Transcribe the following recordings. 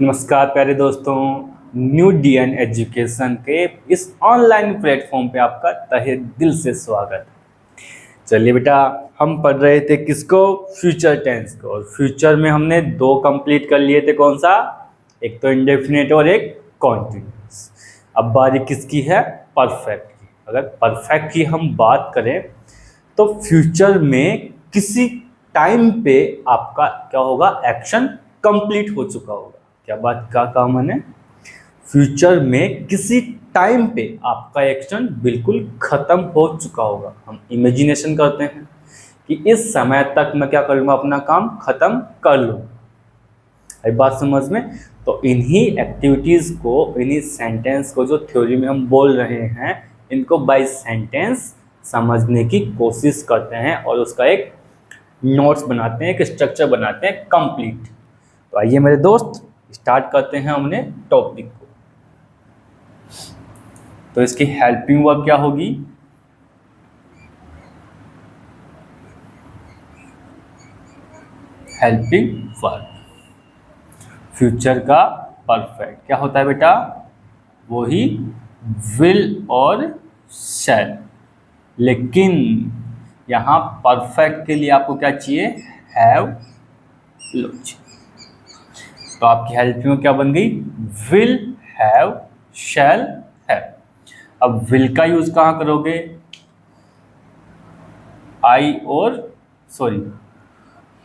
नमस्कार प्यारे दोस्तों, न्यू डीएन एजुकेशन के इस ऑनलाइन प्लेटफॉर्म पे आपका तहे दिल से स्वागत है। चलिए बेटा, हम पढ़ रहे थे किसको? फ्यूचर टेंस को। और फ्यूचर में हमने दो कंप्लीट कर लिए थे। कौन सा? एक तो इंडेफिनिट और एक कॉन्टिन्यूस। अब बारी किसकी है? परफेक्ट की। अगर परफेक्ट की हम बात करें तो फ्यूचर में किसी टाइम पे आपका क्या होगा? एक्शन कंप्लीट हो चुका होगा। क्या बात का कहा मैंने? फ्यूचर में किसी टाइम पे आपका एक्शन बिल्कुल खत्म हो चुका होगा। हम इमेजिनेशन करते हैं कि इस समय तक मैं क्या करूँगा? अपना काम खत्म कर लूँ। आई बात समझ में? तो इन्हीं एक्टिविटीज़ को, इन्हीं सेंटेंस को जो थ्योरी में हम बोल रहे हैं, इनको बाय सेंटेंस समझने की कोशिश करते हैं और उसका एक नोट्स बनाते हैं, एक स्ट्रक्चर बनाते हैं कंप्लीट। तो आइए मेरे दोस्त, स्टार्ट करते हैं हमने टॉपिक को। तो इसकी हेल्पिंग वर्ब क्या होगी? Helping verb. फ्यूचर का परफेक्ट क्या होता है बेटा? वही विल और शैल। लेकिन यहाँ परफेक्ट के लिए आपको क्या चाहिए? हैव, लो। तो आपकी हेल्पिंग क्या बन गई? Will, have, shall, have. अब विल का यूज कहाँ करोगे? आई और sorry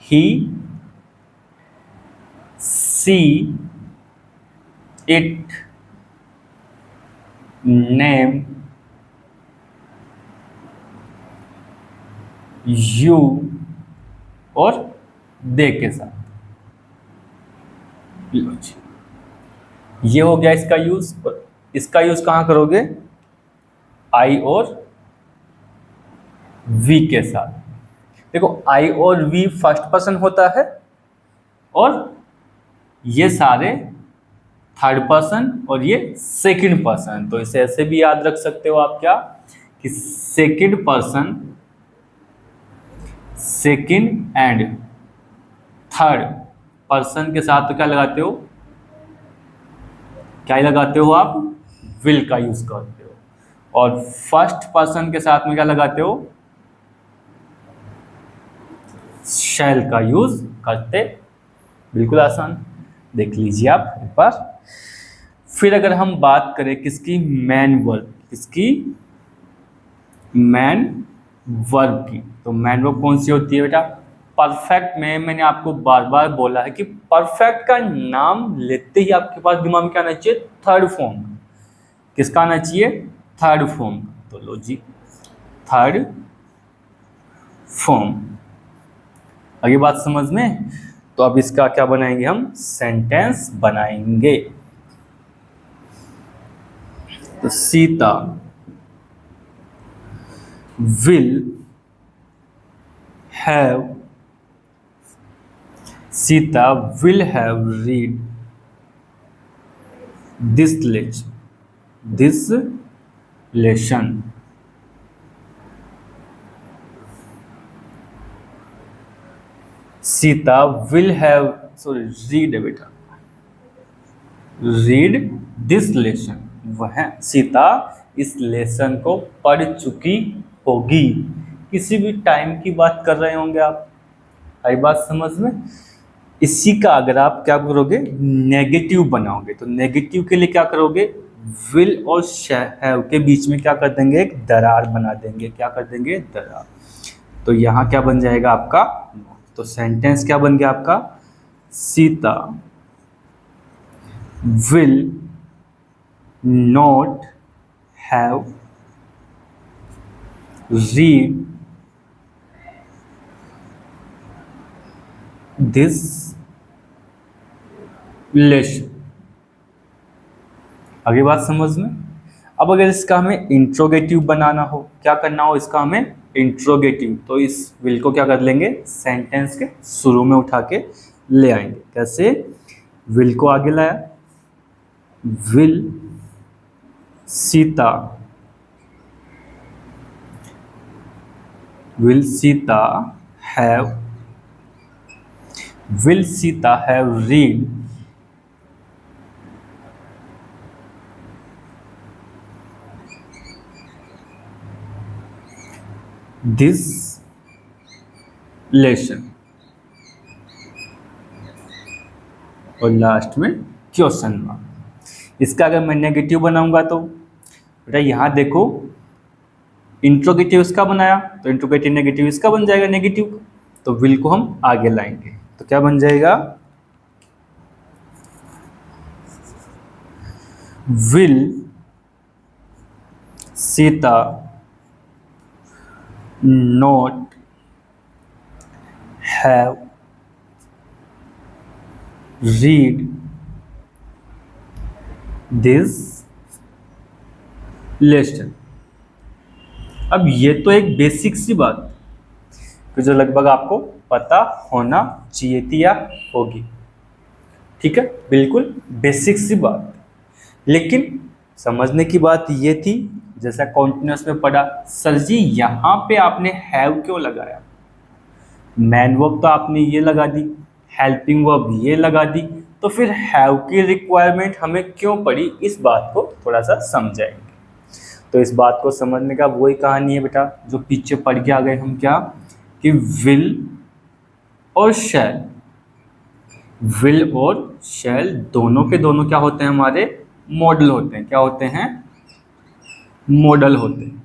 he, she, it, name, you और दे के साथ। ये हो गया इसका यूज। और इसका यूज कहाँ करोगे? आई और वी के साथ। देखो, आई और वी फर्स्ट पर्सन होता है और ये सारे थर्ड पर्सन और ये सेकंड पर्सन। तो इसे ऐसे भी याद रख सकते हो आप, क्या कि second person, second and third person के साथ तो क्या लगाते हो? क्या लगाते हो आप? विल का यूज करते हो। और फर्स्ट पर्सन के साथ में क्या लगाते हो? शैल का यूज करते। बिल्कुल आसान, देख लीजिए आप एक बार। फिर अगर हम बात करें किसकी? Man verb. किसकी? मैन वर्ब की। तो मैन वर्ब कौन सी होती है बेटा? परफेक्ट में मैंने आपको बार बार बोला है कि परफेक्ट का नाम लेते ही आपके पास दिमाग में क्या आना चाहिए? Third form. किसका आना चाहिए? Third form. तो लो जी, थर्ड फॉर्म। आगे बात समझ में? तो अब इसका क्या बनाएंगे? हम सेंटेंस बनाएंगे। तो Sita will have, Sita will have read this lesson. Sita will have, sorry, read बेटा, read this lesson. वह सीता इस लेसन को पढ़ चुकी होगी। किसी भी टाइम की बात कर रहे होंगे आप। आई बात समझ में? इसी का अगर आप क्या करोगे? नेगेटिव बनाओगे। तो नेगेटिव के लिए क्या करोगे? विल और हैव के बीच में क्या कर देंगे? एक दरार बना देंगे। क्या कर देंगे? दरार। तो यहाँ क्या बन जाएगा आपका? तो सेंटेंस क्या बन गया आपका? Sita will not have read this lesson. आगे बात समझ में? अब अगर इसका हमें इंट्रोगेटिव बनाना हो, क्या करना हो इसका हमें? इंट्रोगेटिव। तो इस विल को क्या कर लेंगे? सेंटेंस के शुरू में उठा के ले आएंगे। कैसे? विल को आगे लाया, will Sita, will Sita have read this lesson, और लास्ट में क्वेश्चन मार्क। इसका अगर मैं नेगेटिव बनाऊंगा तो बेटा यहाँ देखो, इंट्रोगेटिव इसका बनाया तो इंट्रोगेटिव नेगेटिव इसका बन जाएगा नेगेटिव, तो विल को हम आगे लाएंगे तो क्या बन जाएगा, will Sita not have read this lesson. अब ये तो एक बेसिक सी बात कि जो लगभग आपको पता होना चाहिए थी या होगी, ठीक है, बिल्कुल बेसिक सी बात। लेकिन समझने की बात ये थी, जैसा कॉन्टिन्यूस में पढ़ा, सर जी यहाँ पे आपने हैव क्यों लगाया, मैन वर्ब तो आपने ये लगा दी, हेल्पिंग वर्ब ये लगा दी, तो फिर हैव की रिक्वायरमेंट हमें क्यों पड़ी, इस बात को थोड़ा सा समझाएंगे। तो इस बात को समझने का वही कहानी है बेटा जो पीछे पढ़ के आ गए हम, क्या कि विल और शैल, विल और शैल दोनों के दोनों क्या होते हैं, हमारे मॉडल होते हैं। क्या होते हैं, मॉडल होते हैं,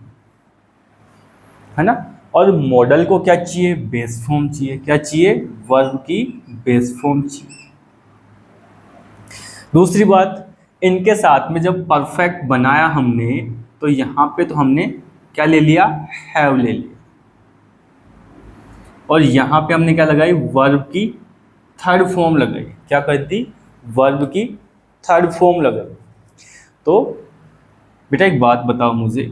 है ना। और मॉडल को क्या चाहिए, बेस फॉर्म चाहिए। क्या चाहिए, वर्ब की बेस फॉर्म चाहिए। दूसरी बात, इनके साथ में जब परफेक्ट बनाया हमने तो यहाँ पे तो हमने क्या ले लिया, हैव ले लिया, और यहाँ पे हमने क्या लगाई, वर्ब की थर्ड फॉर्म लगाई। क्या कर दी, वर्ब की थर्ड फॉर्म लगाई। तो बेटा एक बात बताओ मुझे,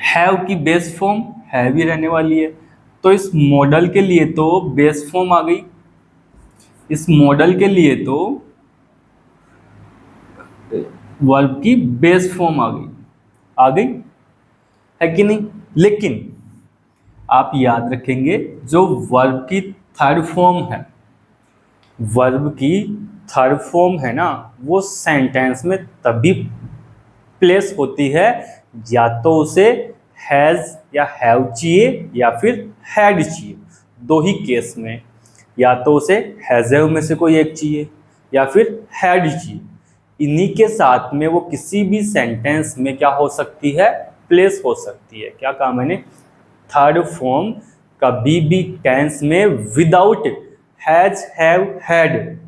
हैव की बेस फॉर्म हैव ही रहने वाली है, तो इस मॉडल के लिए तो बेस फॉर्म आ गई, इस मॉडल के लिए तो वर्ब की बेस फॉर्म आ गई है कि नहीं। लेकिन आप याद रखेंगे जो वर्ब की थर्ड फॉर्म है, वर्ब की थर्ड फॉर्म है ना, वो सेंटेंस में तभी प्लेस होती है या तो उसे हैज या हैव चाहिए या फिर हैड चाहिए। दो ही केस में, या तो उसे हैज हैव में से कोई एक चाहिए या फिर हैड चाहिए। इन्हीं के साथ में वो किसी भी सेंटेंस में क्या हो सकती है, प्लेस हो सकती है। क्या कहा मैंने, थर्ड फॉर्म कभी भी टेंस में विदाउट हैज हैव हैड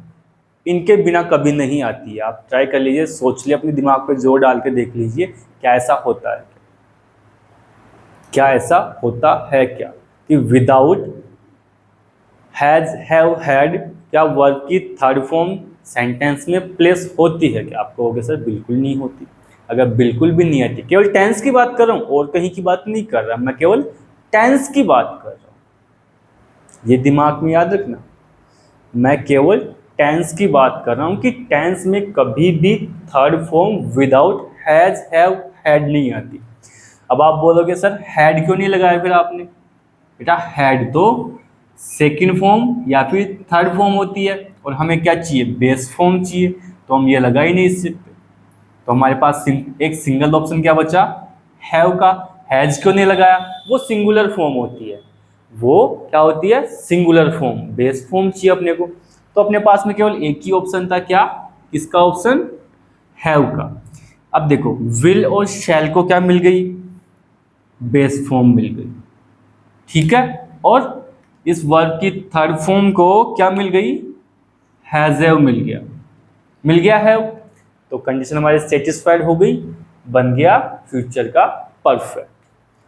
इनके बिना कभी नहीं आती है। आप ट्राई कर लीजिए, सोच लीजिए, अपने दिमाग पे जोर डाल के देख लीजिए क्या ऐसा होता है, क्या ऐसा होता है क्या कि विदाउट हैज हैव हैड क्या वर्ब की थर्ड फॉर्म सेंटेंस में प्लेस होती है क्या। आप कहोगे सर बिल्कुल नहीं होती। अगर बिल्कुल भी नहीं आती, केवल टेंस की बात कर रहा हूँ और कहीं की बात नहीं कर रहा, मैं केवल टेंस की बात कर रहा हूँ, ये दिमाग में याद रखना। मैं केवल टेंस की बात कर रहा हूँ कि टेंस में कभी भी third form without has have had नहीं आती। अब आप बोलोगे सर हैड क्यों नहीं लगाया फिर आपने, बेटा हैड तो सेकंड फॉर्म या फिर थर्ड फॉर्म होती है और हमें क्या चाहिए, बेस फॉर्म चाहिए, तो हम ये लगा ही नहीं इससे। तो हमारे पास एक सिंगल ऑप्शन क्या बचा, हैव का। हैज क्यों नहीं लगाया, वो सिंगुलर फॉर्म होती है, वो क्या होती है, सिंगुलर फॉर्म, बेस फॉर्म चाहिए अपने को। तो अपने पास में केवल एक ही ऑप्शन था, क्या, किसका ऑप्शन, हैव का। अब देखो विल और शैल को क्या मिल गई, बेस फॉर्म मिल गई, ठीक है। और इस वर्ब की थर्ड फॉर्म को क्या मिल गई, हैज हैव मिल गया हैव। तो कंडीशन हमारी सेटिस्फाइड हो गई, बन गया फ्यूचर का परफेक्ट।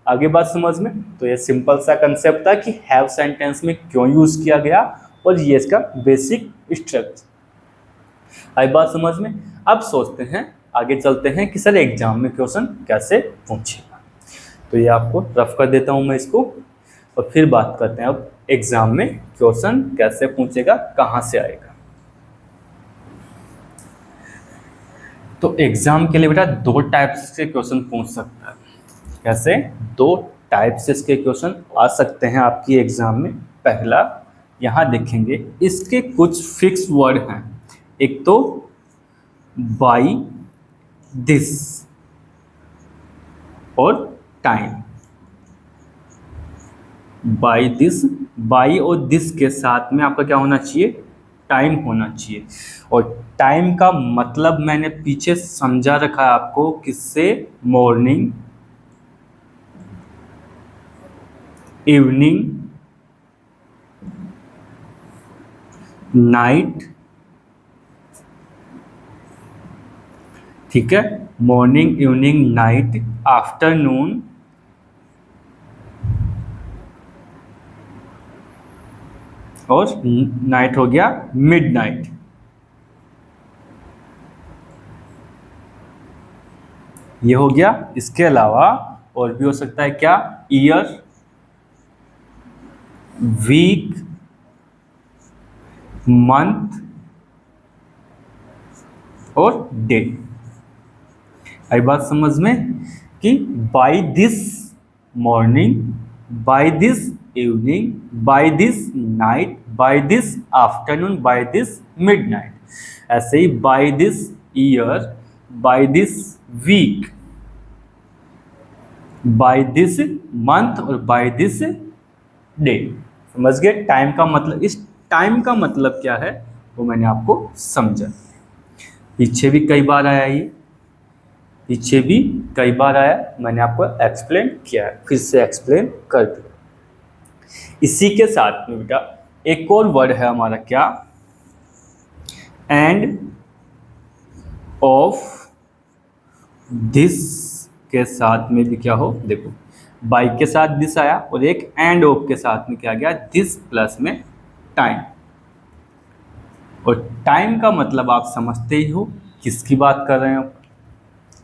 आगे बात समझ में। तो ये सिंपल सा कंसेप्ट था कि हैव सेंटेंस में क्यों यूज किया गया और ये इसका बेसिक स्ट्रक्चर। आई बात समझ में। अब सोचते हैं, आगे चलते हैं कि सर एग्जाम में क्वेश्चन कैसे पूछेगा। तो ये आपको रफ कर देता हूं मैं इसको, और फिर बात करते हैं अब एग्जाम में क्वेश्चन कैसे पूछेगा, कहां से आएगा। तो एग्जाम के लिए बेटा दो टाइप्स के क्वेश्चन पूछ सकता है। कैसे, दो टाइप से इसके क्वेश्चन आ सकते हैं आपकी एग्जाम में। पहला, यहाँ देखेंगे इसके कुछ फिक्स वर्ड हैं। एक तो बाई, दिस और टाइम, बाय दिस, बाय और दिस के साथ में आपका क्या होना चाहिए, टाइम होना चाहिए। और टाइम का मतलब मैंने पीछे समझा रखा है आपको, किससे, मॉर्निंग, इवनिंग, नाइट, ठीक है, मॉर्निंग, इवनिंग, नाइट, आफ्टरनून, और नाइट हो गया मिडनाइट। ये हो गया। इसके अलावा और भी हो सकता है क्या, ईयर, वीक, मंथ और डे। आई बात समझ में कि by this morning, by this evening, by this night, by this afternoon, by this midnight. ऐसे ही by this year, by this week, by this month और बाय दिस डे। समझ गए टाइम का मतलब। इस टाइम का मतलब क्या है वो मैंने आपको समझा। पीछे भी कई बार आया, ये पीछे भी कई बार आया, मैंने आपको एक्सप्लेन किया है, फिर से एक्सप्लेन कर दिया। इसी के साथ में बेटा एक और वर्ड है हमारा क्या, एंड ऑफ दिस के साथ में भी क्या हो, देखो बाई के साथ दिस आया और एक एंड ऑफ के साथ में क्या गया, दिस प्लस में टाइम। और टाइम का मतलब आप समझते ही हो किसकी बात कर रहे हैं आप,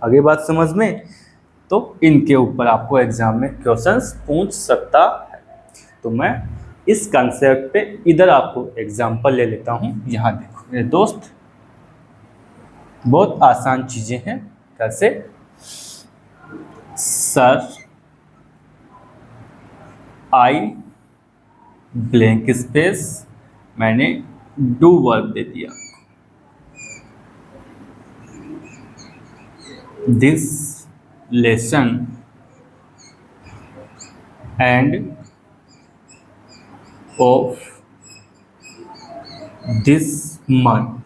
आगे बात समझ में। तो इनके ऊपर आपको एग्जाम में क्वेश्चंस पूछ सकता है। तो मैं इस कंसेप्ट पे इधर आपको एग्जांपल ले लेता हूँ। यहाँ देखो मेरे दोस्त, बहुत आसान चीज़ें हैं। कैसे, सर आई ब्लैंक स्पेस, मैंने डू वर्ब दे दिया, this lesson and of this month.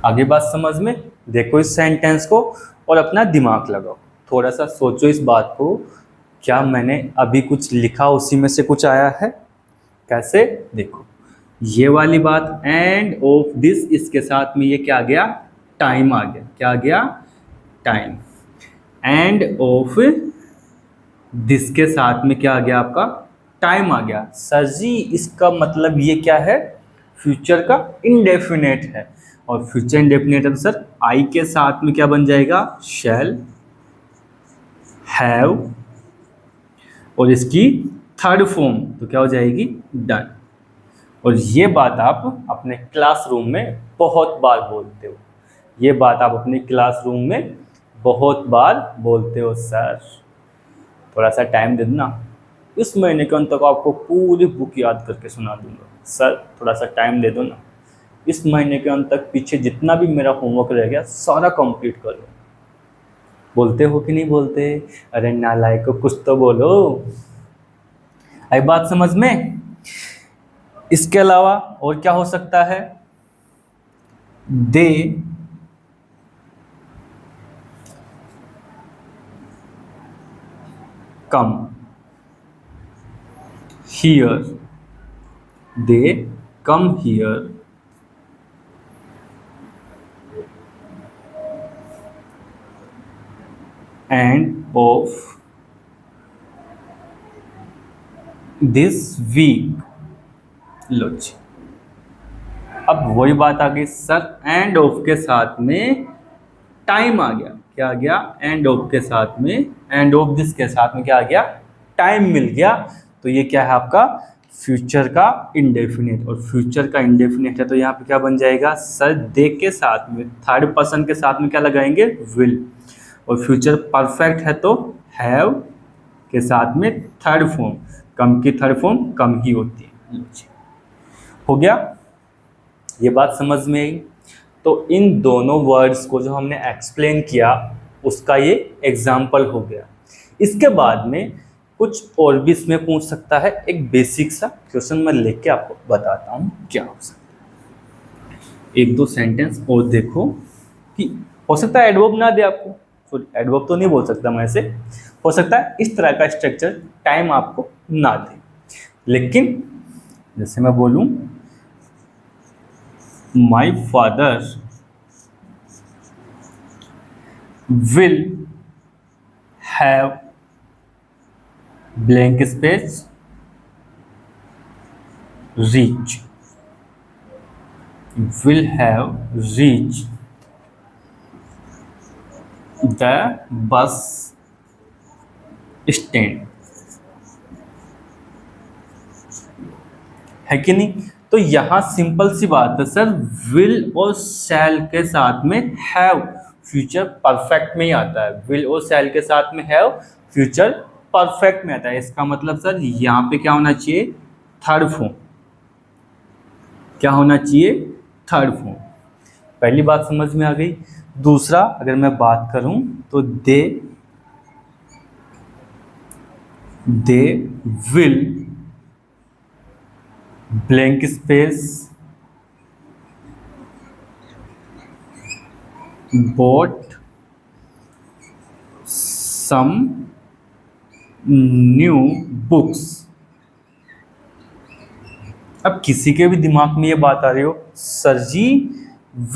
आगे बात समझ में। देखो इस सेंटेंस को और अपना दिमाग लगाओ, थोड़ा सा सोचो इस बात को, क्या मैंने अभी कुछ लिखा उसी में से कुछ आया है। कैसे, देखो ये वाली बात एंड ऑफ दिस, इसके साथ में ये क्या आ गया, टाइम आ गया। क्या आ गया, टाइम। एंड ऑफ दिस के साथ में क्या आ गया आपका, टाइम आ गया। सर जी इसका मतलब ये क्या है, फ्यूचर का इंडेफिनेट है। और फ्यूचर इंडेफिनेट है तो सर आई के साथ में क्या बन जाएगा, शैल, हैव, और इसकी थर्ड फॉर्म तो क्या हो जाएगी, डन। और ये बात आप अपने क्लासरूम में बहुत बार बोलते हो, ये बात आप अपने क्लासरूम में बहुत बार बोलते हो, सर थोड़ा सा टाइम दे दो ना, इस महीने के अंत तक आपको पूरी बुक याद करके सुना दूंगा, सर थोड़ा सा टाइम दे दो ना, इस महीने के अंत तक पीछे जितना भी मेरा होमवर्क रह गया सारा कंप्लीट कर लो। बोलते हो कि नहीं बोलते, अरे नालायक को कुछ तो बोलो। आई बात समझ में। इसके अलावा और क्या हो सकता है, they come here, they come here end of this week. लो जी, अब वही बात आ गई सर, एंड ऑफ के साथ में टाइम आ गया। क्या आ गया, एंड ऑफ के साथ में, एंड ऑफ दिस के साथ में क्या आ गया, टाइम मिल गया। तो ये क्या है आपका, फ्यूचर का इंडेफिनिट। और फ्यूचर का इंडेफिनिट है तो यहाँ पे क्या बन जाएगा, सर दे के साथ में थर्ड पर्सन के साथ में क्या लगाएंगे, विल। और फ्यूचर परफेक्ट है तो हैव के साथ में थर्ड फॉर्म, कम की थर्ड फॉर्म कम ही होती है। हो गया, ये बात समझ में आई। तो इन दोनों वर्ड्स को जो हमने एक्सप्लेन किया उसका ये एग्जाम्पल हो गया। इसके बाद में कुछ और भी इसमें पूछ सकता है। एक बेसिक सा क्वेश्चन मैं लेके आपको बताता हूँ क्या हो सकता है। एक दो सेंटेंस और देखो कि हो सकता है एडवर्ब ना दे आपको, सॉरी एडवर्ब तो नहीं बोल सकता मैं ऐसे, हो सकता है इस तरह का स्ट्रक्चर टाइम आपको ना दे, लेकिन जैसे मैं बोलूं my father will have blank space reach, will have reached the bus stand, है कि नहीं। तो यहां सिंपल सी बात है सर, विल और शैल के साथ में हैव फ्यूचर परफेक्ट में ही आता है। विल और शैल के साथ में हैव फ्यूचर परफेक्ट में आता है। इसका मतलब सर यहाँ पे क्या होना चाहिए, थर्ड फॉर्म। क्या होना चाहिए, थर्ड फॉर्म। पहली बात समझ में आ गई। दूसरा अगर मैं बात करूं तो they will blank space bought some new books। अब किसी के भी दिमाग में ये बात आ रही हो, सर जी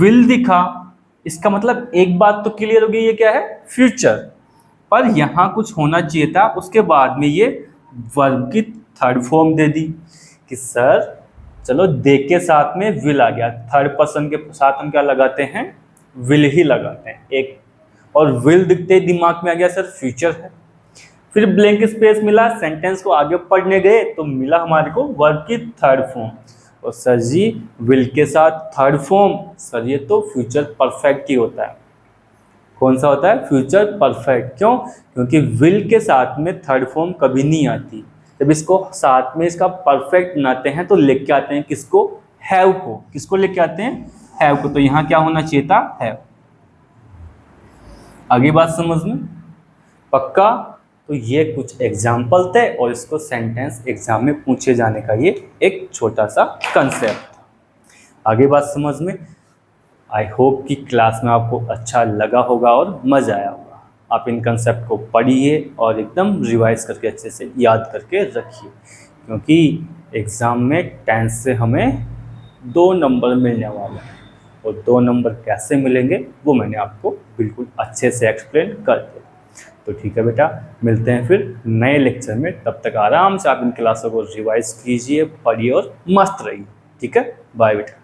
विल दिखा, इसका मतलब एक बात तो क्लियर हो गई, ये क्या है, फ्यूचर। पर यहाँ कुछ होना चाहिए था उसके बाद में, ये वर्ब की थर्ड फॉर्म दे दी कि सर चलो दे के साथ में विल आ गया, थर्ड पर्सन के साथ हम क्या लगाते हैं, विल ही लगाते हैं एक, और विल दिखते ही दिमाग में आ गया सर फ्यूचर है। फिर ब्लैंक स्पेस मिला, सेंटेंस को आगे पढ़ने गए तो मिला हमारे को वर्ब की थर्ड फॉर्म। और सर जी विल के साथ थर्ड फॉर्म, सर ये तो फ्यूचर परफेक्ट ही होता है। कौन सा होता है, फ्यूचर परफेक्ट। क्यों, क्योंकि विल के साथ में थर्ड फॉर्म कभी नहीं आती। जब इसको साथ में इसका परफेक्ट बनाते हैं तो लेके आते हैं किसको, हैव को। किसको लेके आते हैं, हैव को। तो यहाँ क्या होना चाहिए था, हैव। आगे बात समझ में पक्का। तो ये कुछ एग्जाम्पल थे और इसको सेंटेंस एग्जाम में पूछे जाने का ये एक छोटा सा कंसेप्ट था। आगे बात समझ में। आई होप कि क्लास में आपको अच्छा लगा होगा और मज़ा आया होगा। आप इन कंसेप्ट को पढ़िए और एकदम रिवाइज करके अच्छे से याद करके रखिए, क्योंकि एग्ज़ाम में 10 से हमें 2 नंबर मिलने वाले हैं। और 2 नंबर कैसे मिलेंगे वो मैंने आपको बिल्कुल अच्छे से एक्सप्लेन कर दिया। तो ठीक है बेटा, मिलते हैं फिर नए लेक्चर में। तब तक आराम से आप इन क्लासों को रिवाइज कीजिए, पढ़िए और मस्त रहिए। ठीक है, बाय बेटा।